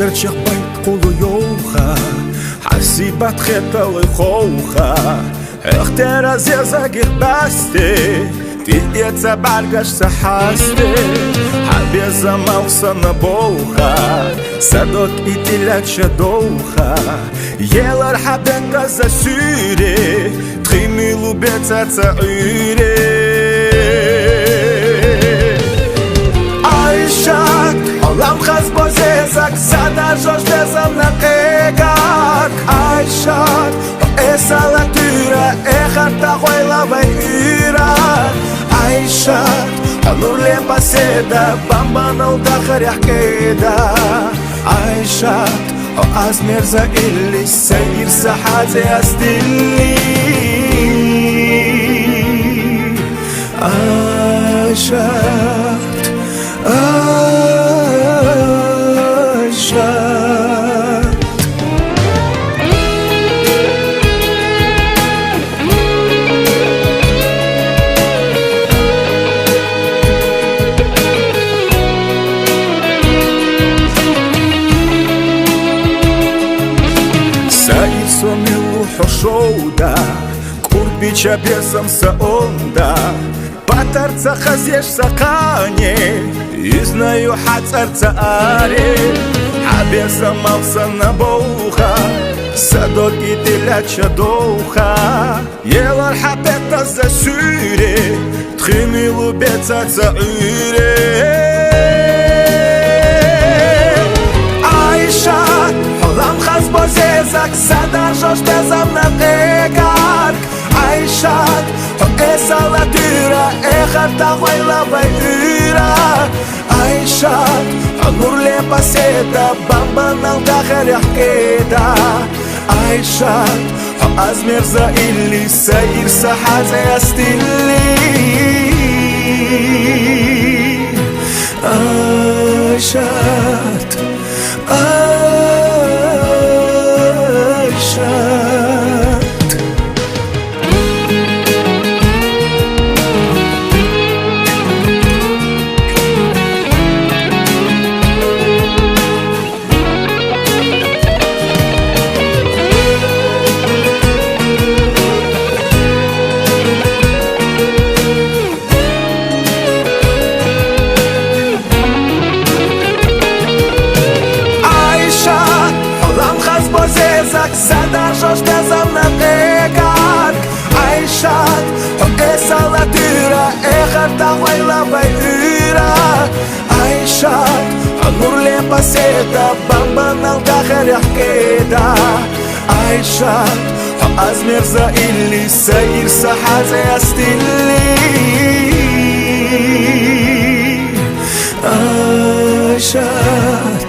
قدر شخبيت قولو يوخا حسيبات خطل خوخا اختار زيزاقير باستي تيتيتsa баргаш сахасте Хабеза маусана боуха Садок итиляча доуха Елар хабека за сюре Тхими лубеца ца уре Айшак Олам хаз бозезак Сада жош безам на кегак Айшак Esa la tyra Echarta hoila vai ira Aishat Anule paseda Bamba não da kharihkeda Aishat O azmerza illi Sayir sahaze asdilli Aishat Aishat Сонилу хошоуда Курбича бесам саонда Патарца хазеш сакане И знаю хацарца аре Хабеса мавса на боуха Садок и теляча доуха Елар хабета за сюре Тхимилу беца ца уре Айша Холам хаз бозезак Сада жош безам на кегак Айшат Ho esa la dyra Echarta hoila vai ira Aishat Anur le paseta Bamba não da kharihkeda Aishat Ho azmerza illi Sayir sahaze astilli Aishat Sada josh bezam na kegak Aishat Ho esa la dyra Echarta hoila vai ira Aishat Anur le paseta Bamba não da kharihkeda Aishat Ho azmerza illi Sayir sahaze astilli Aishat